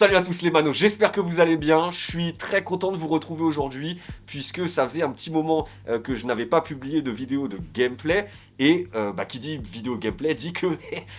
Salut à tous les manos, j'espère que vous allez bien. Je suis très content de vous retrouver aujourd'hui puisque ça faisait un petit moment que je n'avais pas publié de vidéo de gameplay et qui dit vidéo gameplay dit que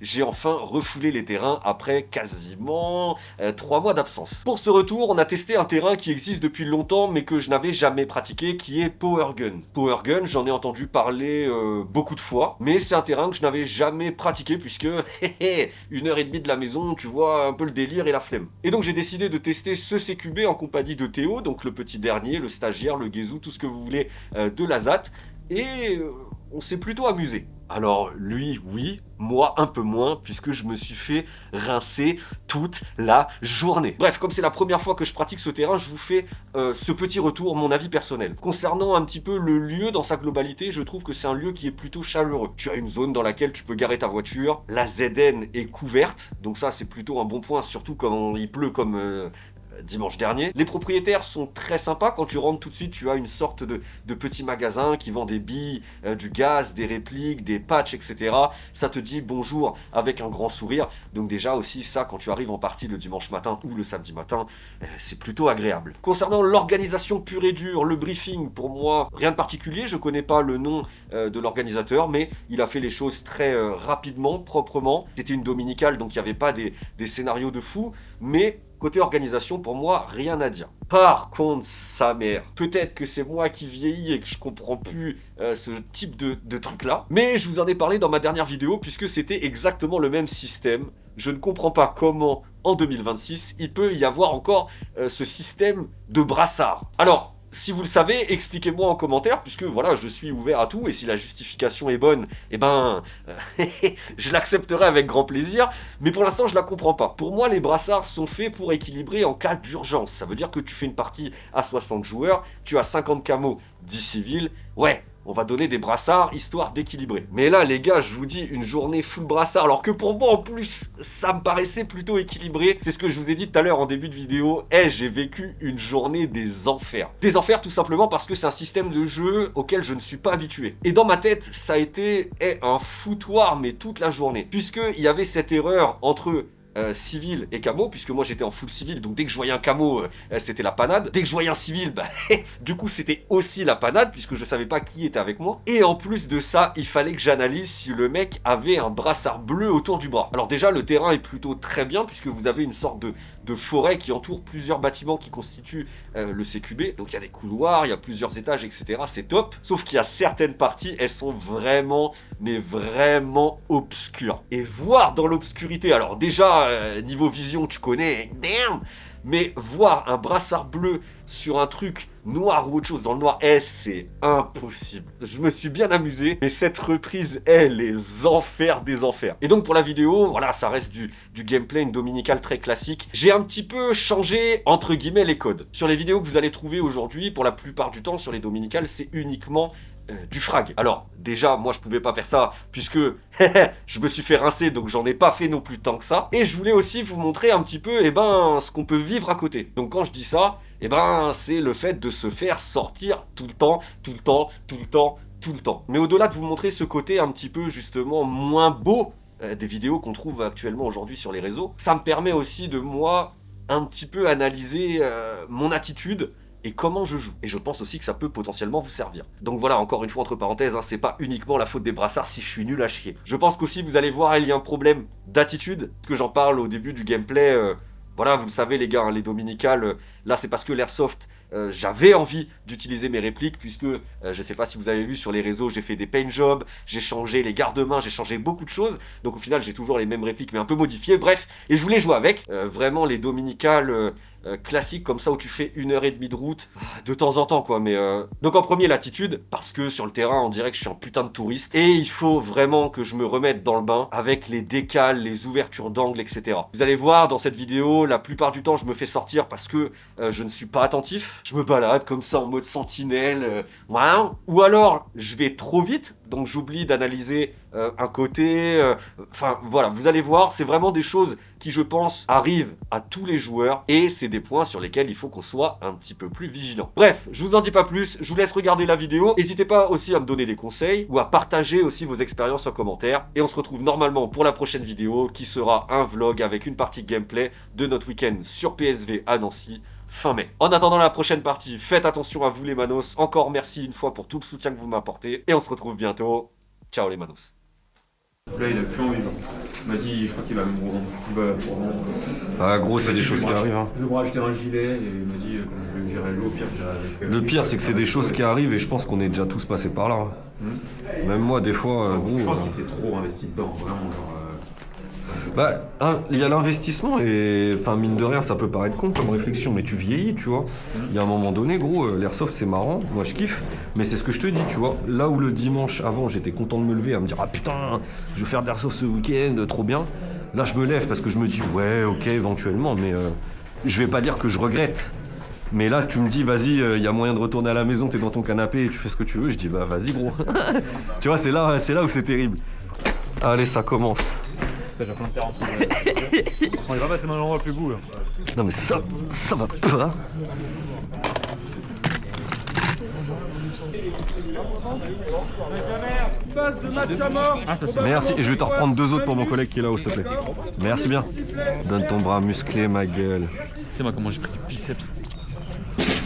j'ai enfin refoulé les terrains après quasiment 3 mois d'absence. Pour ce retour, on a testé un terrain qui existe depuis longtemps mais que je n'avais jamais pratiqué, qui est Power Gun. Power Gun, j'en ai entendu parler beaucoup de fois, mais c'est un terrain que je n'avais jamais pratiqué puisque 1h30 de la maison, tu vois un peu le délire et la flemme. Et donc j'ai décidé de tester ce CQB en compagnie de Théo, donc le petit dernier, le stagiaire, le guézou, tout ce que vous voulez de la ZAT. Et on s'est plutôt amusé. Alors lui, oui, moi un peu moins, puisque je me suis fait rincer toute la journée. Bref, comme c'est la première fois que je pratique ce terrain, je vous fais ce petit retour, mon avis personnel. Concernant un petit peu le lieu dans sa globalité, je trouve que c'est un lieu qui est plutôt chaleureux. Tu as une zone dans laquelle tu peux garer ta voiture, la ZN est couverte, donc ça c'est plutôt un bon point, surtout quand il pleut comme dimanche dernier. Les propriétaires sont très sympas. Quand tu rentres tout de suite, tu as une sorte de petit magasin qui vend des billes, du gaz, des répliques, des patchs, etc. Ça te dit bonjour avec un grand sourire. Donc déjà aussi ça, quand tu arrives en partie le dimanche matin ou le samedi matin, c'est plutôt agréable. Concernant l'organisation pure et dure, le briefing, pour moi, rien de particulier. Je connais pas le nom de l'organisateur, mais il a fait les choses très rapidement, proprement. C'était une dominicale, donc il n'y avait pas des scénarios de fou, mais côté organisation, pour moi, rien à dire. Par contre, sa mère, peut-être que c'est moi qui vieillis et que je comprends plus ce type de truc-là, mais je vous en ai parlé dans ma dernière vidéo puisque c'était exactement le même système. Je ne comprends pas comment, en 2026, il peut y avoir encore ce système de brassard. Alors, si vous le savez, expliquez-moi en commentaire, puisque voilà, je suis ouvert à tout, et si la justification est bonne, eh ben, je l'accepterai avec grand plaisir, mais pour l'instant, je la comprends pas. Pour moi, les brassards sont faits pour équilibrer en cas d'urgence. Ça veut dire que tu fais une partie à 60 joueurs, tu as 50 camos, 10 civils, ouais, on va donner des brassards histoire d'équilibrer. Mais là, les gars, je vous dis, une journée full brassard, alors que pour moi, en plus, ça me paraissait plutôt équilibré. C'est ce que je vous ai dit tout à l'heure en début de vidéo. J'ai vécu une journée des enfers. Des enfers tout simplement parce que c'est un système de jeu auquel je ne suis pas habitué. Et dans ma tête, ça a été un foutoir, mais toute la journée. Puisqu'il y avait cette erreur entre civil et camo, puisque moi j'étais en full civil, donc dès que je voyais un camo, c'était la panade. Dès que je voyais un civil, du coup c'était aussi la panade, puisque je savais pas qui était avec moi. Et en plus de ça, il fallait que j'analyse si le mec avait un brassard bleu autour du bras. Alors déjà, le terrain est plutôt très bien, puisque vous avez une sorte de forêt qui entoure plusieurs bâtiments qui constituent le CQB. Donc il y a des couloirs, il y a plusieurs étages, etc. C'est top. Sauf qu'il y a certaines parties, elles sont vraiment, mais vraiment obscures. Et voir dans l'obscurité, alors déjà, niveau vision, tu connais, damn, mais voir un brassard bleu sur un truc noir ou autre chose dans le noir, c'est impossible. Je me suis bien amusé, mais cette reprise est les enfers des enfers. Et donc pour la vidéo, voilà, ça reste du gameplay, une dominicale très classique. J'ai un petit peu changé, entre guillemets, les codes. Sur les vidéos que vous allez trouver aujourd'hui, pour la plupart du temps, sur les dominicales, c'est uniquement du frag. Alors, déjà, moi, je pouvais pas faire ça, puisque je me suis fait rincer, donc j'en ai pas fait non plus tant que ça. Et je voulais aussi vous montrer un petit peu, ce qu'on peut vivre à côté. Donc quand je dis ça, c'est le fait de se faire sortir tout le temps, tout le temps, tout le temps, tout le temps. Mais au-delà de vous montrer ce côté un petit peu, justement, moins beau des vidéos qu'on trouve actuellement aujourd'hui sur les réseaux, ça me permet aussi de, moi, un petit peu analyser mon attitude et comment je joue. Et je pense aussi que ça peut potentiellement vous servir. Donc voilà, encore une fois, entre parenthèses, c'est pas uniquement la faute des brassards si je suis nul à chier. Je pense qu'aussi, vous allez voir, il y a un problème d'attitude, parce que j'en parle au début du gameplay. Voilà, vous le savez les gars, les dominicales, là c'est parce que l'airsoft, j'avais envie d'utiliser mes répliques, puisque je sais pas si vous avez vu sur les réseaux, j'ai fait des paint jobs, j'ai changé les garde-mains, j'ai changé beaucoup de choses, donc au final j'ai toujours les mêmes répliques mais un peu modifiées, bref, et je voulais jouer avec, vraiment les dominicales classiques comme ça où tu fais 1h30 de route, de temps en temps quoi, mais donc en premier l'attitude, parce que sur le terrain on dirait que je suis un putain de touriste, et il faut vraiment que je me remette dans le bain avec les décales, les ouvertures d'angle, etc. Vous allez voir dans cette vidéo, la plupart du temps je me fais sortir parce que je ne suis pas attentif. je me balade comme ça en mode sentinelle, ou alors je vais trop vite, donc j'oublie d'analyser un côté, enfin voilà, vous allez voir, c'est vraiment des choses qui je pense arrivent à tous les joueurs et c'est des points sur lesquels il faut qu'on soit un petit peu plus vigilant. Bref, je vous en dis pas plus, je vous laisse regarder la vidéo, n'hésitez pas aussi à me donner des conseils ou à partager aussi vos expériences en commentaire et on se retrouve normalement pour la prochaine vidéo qui sera un vlog avec une partie gameplay de notre week-end sur PSV à Nancy fin mai. En attendant la prochaine partie, faites attention à vous les manos, encore merci une fois pour tout le soutien que vous m'apportez et on se retrouve bientôt. Ciao les manos. Là, il a plus envie, genre. Il m'a dit, je crois qu'il va me rendre. Ah, gros, c'est des choses qui arrivent. Hein. Je vais me racheter un gilet et il m'a dit, quand j'irai jouer, au pire, j'irai avec. Le pire, c'est que c'est des choses qui arrivent et je pense qu'on est déjà tous passés par là. Même moi, des fois. Je pense qu'il s'est trop investi dedans, vraiment, genre. Bah, il y a l'investissement et, enfin, mine de rien, ça peut paraître con comme réflexion, mais tu vieillis, tu vois. Il y a un moment donné, gros, l'airsoft c'est marrant, moi je kiffe, mais c'est ce que je te dis, tu vois. Là où le dimanche avant, j'étais content de me lever à me dire, ah putain, je vais faire de l'airsoft ce week-end, trop bien. Là, je me lève parce que je me dis, ouais, ok, éventuellement, mais je vais pas dire que je regrette. Mais là, tu me dis, vas-y, y a moyen de retourner à la maison, t'es dans ton canapé et tu fais ce que tu veux. Je dis, bah vas-y, gros. Tu vois, c'est là où c'est terrible. Allez, ça commence. J'ai plein de terrain. On est pas passé dans l'endroit le plus beau là. Non mais ça va pas. Merci, et je vais te reprendre 2 autres pour mon collègue qui est là-haut, s'il te plaît. Merci bien. Donne ton bras musclé, ma gueule. C'est moi comment j'ai pris du biceps.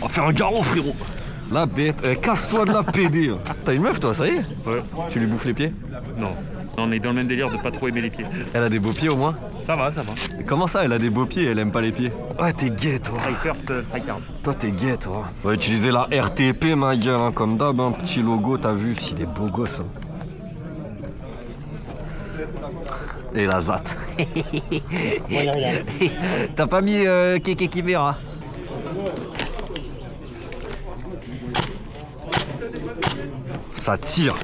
On va faire un garrot, frérot. La bête, casse-toi de la PD. T'as une meuf, toi, ça y est? Ouais. Tu lui bouffes les pieds? Non. On est dans le même délire de pas trop aimer les pieds. Elle a des beaux pieds au moins? Ça va, ça va. Et comment ça, elle a des beaux pieds et elle aime pas les pieds? Ouais, t'es gay, toi. Tryhard. Toi, t'es gay, toi. On va utiliser la RTP, ma gueule, hein, comme d'hab. Un petit logo, t'as vu? S'il est beau gosse. Hein. Et la ZAT. T'as pas mis Keke Kimera? Ça tire.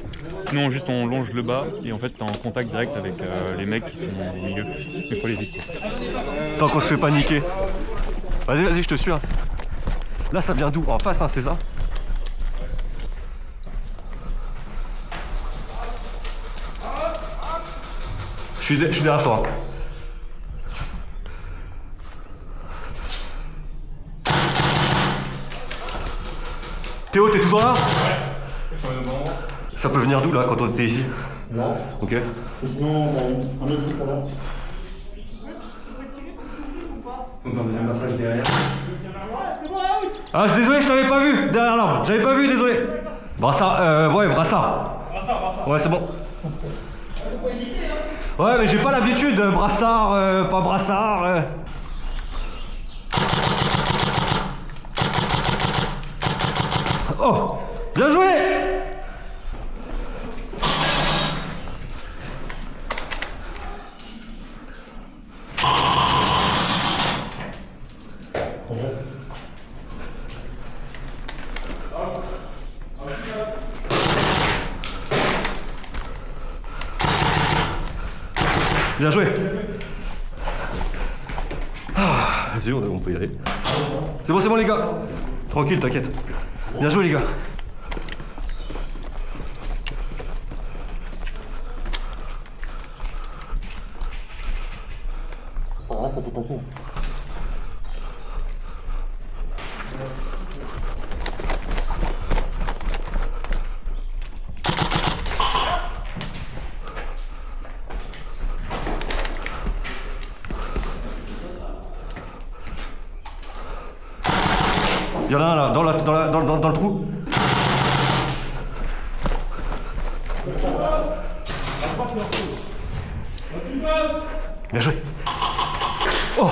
Non, juste on longe le bas et en fait t'es en contact direct avec les mecs qui sont au milieu. Il faut les éviter. Tant qu'on se fait paniquer. Vas-y, je te suis. Hein. Là, ça vient d'où? En face, hein, c'est ça? Je suis derrière toi. Théo, t'es toujours là? Ouais. Ça peut venir d'où là quand on était ici? Là. Ok. Et sinon, on a un autre truc là-bas. Donc un deuxième passage derrière. Ah, désolé, je t'avais pas vu derrière l'arbre. J'avais pas vu, désolé. Brassard, ouais, brassard. Ouais, c'est bon. Ouais, mais j'ai pas l'habitude, brassard, pas brassard. Oh, bien joué. Bien joué. Vas-y, on peut y aller. C'est bon les gars. Tranquille, t'inquiète. Bien joué les gars. Ah, ça peut passer. Il y en a un là, dans le trou. Bien joué. Oh.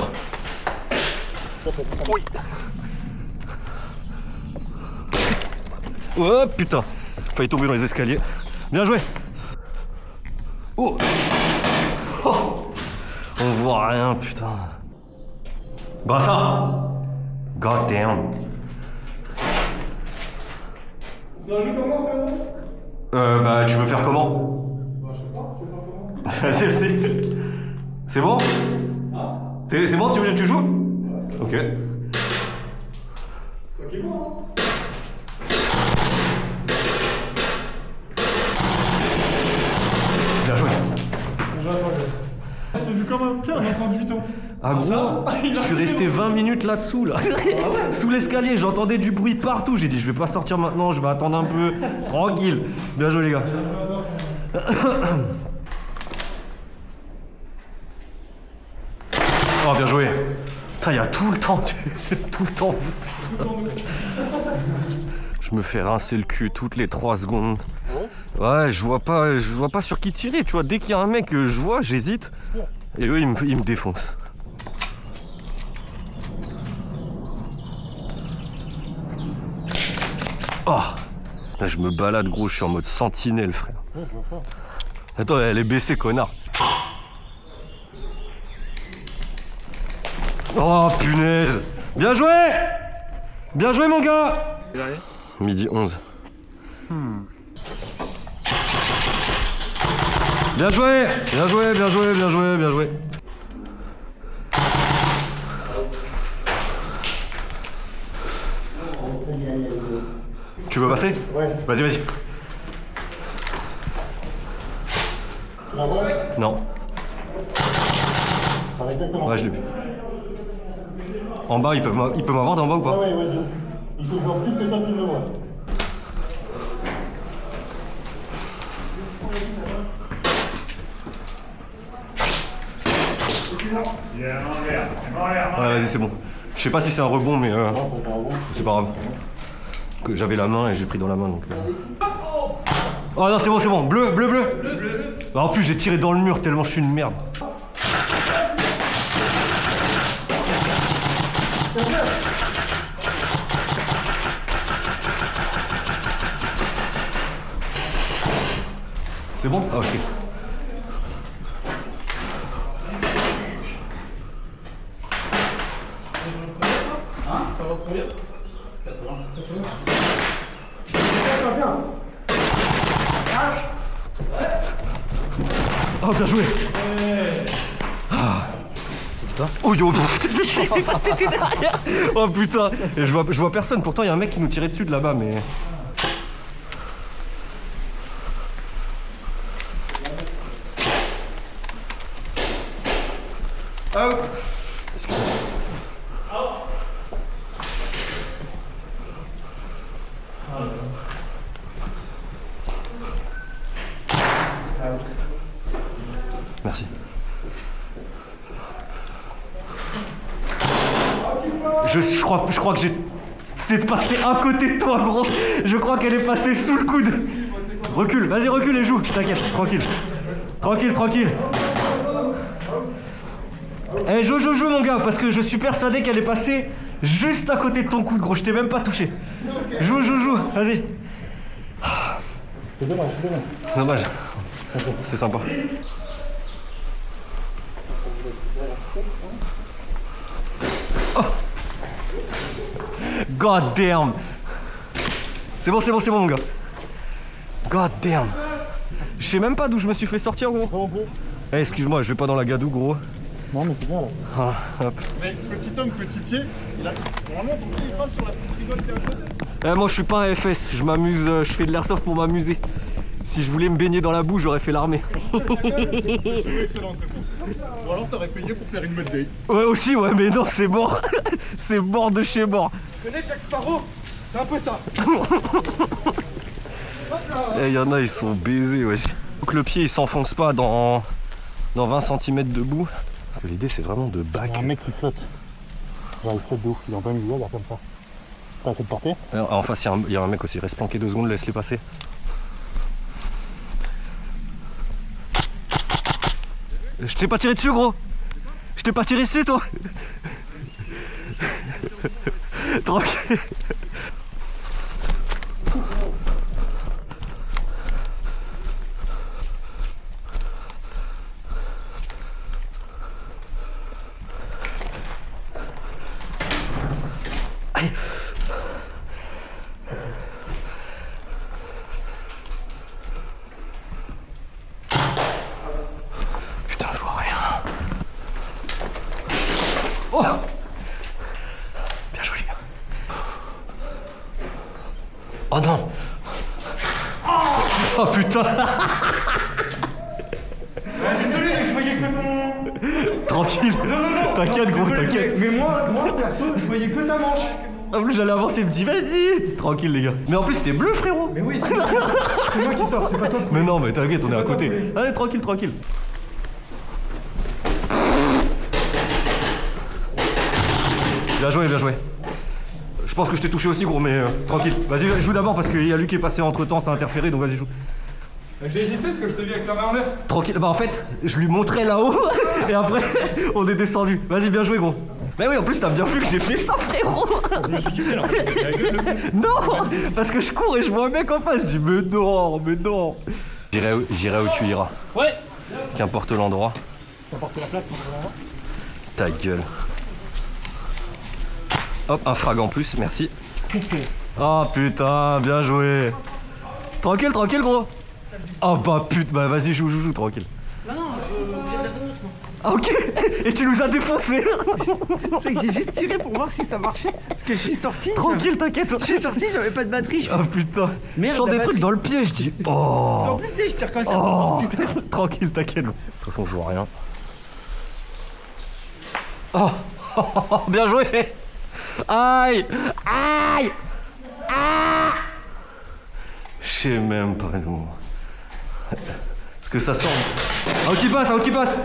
Oui. Oh putain. Failli tomber dans les escaliers. Bien joué. Oh. Oh. On voit rien, putain. Brassard. God damn. Bah tu veux faire comment? C'est bon? C'est bon, tu joues? Ok. Bien joué. Je t'ai vu comme un enfant de 8 ans. Ah gros, je suis resté 20 minutes là-dessous là. Sous l'escalier, j'entendais du bruit partout. J'ai dit je vais pas sortir maintenant, je vais attendre un peu. Tranquille. Bien joué les gars. Oh bien joué. Putain, il y a tout le temps. Tout le temps. Je me fais rincer le cul toutes les 3 secondes. Ouais, je vois pas sur qui tirer, tu vois. Dès qu'il y a un mec que je vois, j'hésite. Et eux, ils me défoncent. Oh là, je me balade gros, je suis en mode sentinelle frère. Ouais, je vois ça. Attends, elle est baissée connard. Oh punaise. Bien joué. Bien joué mon gars. Midi 11. Bien joué. Bien joué, bien joué, bien joué, bien joué. Tu veux passer? Ouais. Vas-y, vas-y. Tu la vois? Non. Ah, exactement. Ouais, je l'ai vu. En bas, il peut m'avoir d'en bas ou pas? Ouais, de ouf. Il faut voir plus que quand tu me vois. Ouais, vas-y, c'est bon. Je sais pas si c'est un rebond, mais Non, c'est pas bon. c'est pas grave. Que j'avais la main et j'ai pris dans la main donc. Oh non, c'est bon, c'est bon. Bleu, bleu, bleu. Bah, en plus, j'ai tiré dans le mur tellement je suis une merde. C'est bon? Ah, ok. Oh, bien joué! Ah. Putain. Oh yo! T'étais derrière! Oh putain! Et je vois personne, pourtant il y a un mec qui nous tirait dessus de là-bas, mais. Out! Merci. Je crois que j'ai... C'est passé à côté de toi, gros. Je crois qu'elle est passée sous le coude. Recule, vas-y, recule et joue. T'inquiète, tranquille. Tranquille, tranquille. Eh, joue, mon gars, parce que je suis persuadé qu'elle est passée juste à côté de ton coude, gros. Je t'ai même pas touché. Joue, vas-y. C'est dommage, c'est dommage. Dommage. C'est sympa. Oh. God damn. C'est bon, mon gars. God damn. Je sais même pas d'où je me suis fait sortir, gros. Non plus. Eh, excuse-moi, je vais pas dans la gadoue, gros. Non, mais c'est bien là. Ah, hop. Mais petit homme, petit pied, normalement ton pied il passe sur la petite rigole qui est à côté. Moi, je suis pas un FS. Je m'amuse, je fais de l'airsoft pour m'amuser. Si je voulais me baigner dans la boue, j'aurais fait l'armée. Excellente réponse. Ou alors t'aurais payé pour faire une mode day. Ouais, aussi, ouais, mais non, c'est mort. C'est mort de chez mort. Tu connais Jack Sparrow? C'est un peu ça. Eh, y en a, ils sont baisés, wesh. Faut que le pied il s'enfonce pas dans 20 cm de boue. Parce que l'idée, c'est vraiment de back. Il y a un mec qui flotte. Genre, il flotte de ouf. Il est en plein milieu, là, comme ça. T'as assez de portée? En face, il y a un mec aussi. Reste planqué 2 secondes, laisse-les passer. Je t'ai pas tiré dessus, gros. Je t'ai pas tiré dessus, toi. Tranquille. Allez. Putain, je vois rien. Oh! Bien joué, les gars. Oh non. Oh putain. Désolé, mec, je voyais que ton. Tranquille. Non. T'inquiète, gros, Désolé, t'inquiète. Mais moi, perso, je voyais que ta manche. En plus, j'allais avancer, il me dit, vas-y. Tranquille, les gars. Mais en plus, c'était bleu, frérot. Mais oui, c'est moi qui sors, c'est pas toi. Mais non, mais t'inquiète, on est à pas côté. toi, Allez, tranquille, tranquille. Bien joué, bien joué. Je pense que je t'ai touché aussi, gros, mais tranquille. Vas-y, joue d'abord parce qu'il y a lui qui est passé entre temps, ça a interféré, donc vas-y, joue. J'ai hésité parce que je t'ai vu avec la main en l'air. Tranquille, bah en fait, je lui montrais là-haut et après, on est descendu. Vas-y, bien joué, gros. Mais oui, en plus, t'as bien vu que j'ai fait ça, frérot. Je me suis kiffé là en fait. C'est avec le coup. Non, parce que je cours et je vois un mec en face. Je dis, mais non, mais non. J'irai où tu iras. Ouais. Qu'importe l'endroit. T'apportes la place, mon Ta gueule. Hop, un frag en plus, merci. Oh putain, bien joué. Tranquille, tranquille, gros. Oh bah putain, bah vas-y, joue, tranquille. Non, je viens de la zone neutre, moi. Ah ok. Et tu nous as défoncé. C'est que j'ai juste tiré pour voir si ça marchait. Parce que je suis sorti. Tranquille, t'inquiète. Je suis sorti, j'avais pas de batterie. Oh putain. Merde, Je sens la des batterie. trucs dans le pied, je dis. En Oh. plus, tu sais, je tire comme ça. Oh. Tranquille, t'inquiète. De toute façon, je vois rien. Oh. Bien joué. Aïe. Aïe. Ah. Je sais même pas d'où. Parce que ça sent. Un qui passe, un qui passe.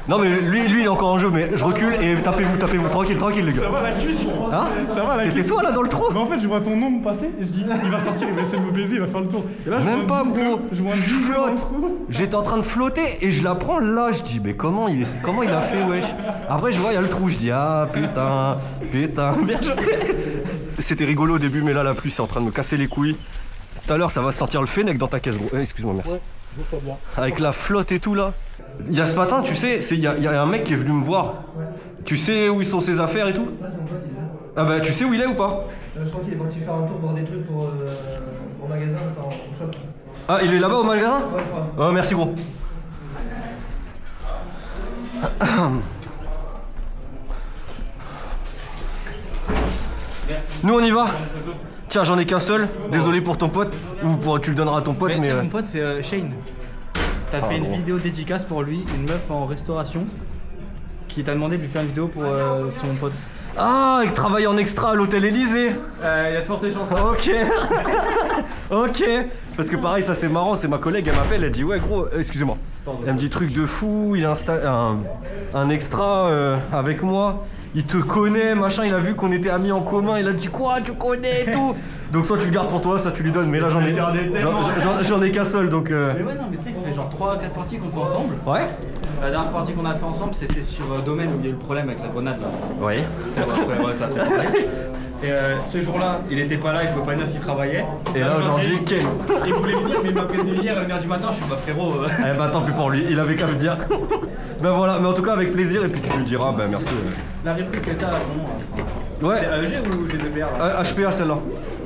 Non mais lui il est encore en jeu, mais je recule et tapez-vous, tranquille les gars. Ça va la cuisse. Hein? Ça va la C'était cuisse. toi là dans le trou? Mais en fait, je vois ton nom passer et je dis, il va sortir, il va essayer de me baiser, il va faire le tour. Et là, je Même vois pas un double, gros, Je vois un je double dans le flotte. trou. J'étais en train de flotter et je la prends là, je dis mais comment il a fait wesh. Après je vois il y a le trou, je dis ah putain, bien joué. C'était rigolo au début mais là la pluie c'est en train de me casser les couilles. Tout à l'heure ça va sentir le fennec dans ta caisse gros. Excuse-moi, merci. Ouais, je vois pas bien. Avec la flotte et tout là. Il y a ce matin, tu sais, il y a un mec qui est venu me voir. Tu sais où ils sont ses affaires et tout? Ah bah tu sais où il est ou pas? Je crois qu'il est parti faire un tour voir des trucs pour au magasin, enfin au shop. Ah il est là-bas au magasin? Ouais, je crois. Oh merci gros. Nous on y va. Tiens j'en ai qu'un seul. Désolé pour ton pote. Ou tu le donneras à ton pote mais. Mon pote c'est Shane. T'as fait une vidéo dédicace pour lui, une meuf en restauration qui t'a demandé de lui faire une vidéo pour son pote. Ah il travaille en extra à l'hôtel Élysée. Il y a de fortes chances. Ok. Ok. Parce que pareil, ça c'est marrant, c'est ma collègue, elle m'appelle, elle dit ouais gros, excusez-moi. Elle me dit truc de fou, il y a un extra avec moi. Il te connaît, machin, il a vu qu'on était amis en commun, il a dit quoi, tu connais et tout. Donc soit tu le gardes pour toi, soit tu lui donnes, mais là j'en ai qu'un seul donc. Mais ouais, non, mais tu sais que ça fait genre 3-4 parties qu'on fait ensemble. Ouais. La dernière partie qu'on a fait ensemble, c'était sur Domaine où il y a eu le problème avec la grenade là. Ouais. Ouais, ça a fait pareil. Et ce jour-là, il était pas là, il pouvait pas venir s'il travaillait. Et là aujourd'hui, Ken. Il voulait venir, mais il m'a prévenu hier à 1h du matin, je suis pas frérot. Eh bah tant pis pour lui, il avait qu'à me dire. Ben voilà, mais en tout cas avec plaisir et puis tu lui diras, ben merci. La réplique que t'as là, comment Ouais. C'est AEG ou GDPR là HPA celle-là.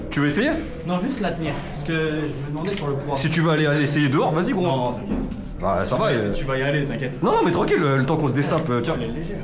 Tu veux essayer? Non, juste la tenir. Parce que je me demandais sur le poids. Si tu veux aller essayer dehors, vas-y gros. Non, t'inquiète. Bah ça va. Tu vas y aller, t'inquiète. Non, non, mais tranquille, le temps qu'on se dessape, tiens. Elle est légère.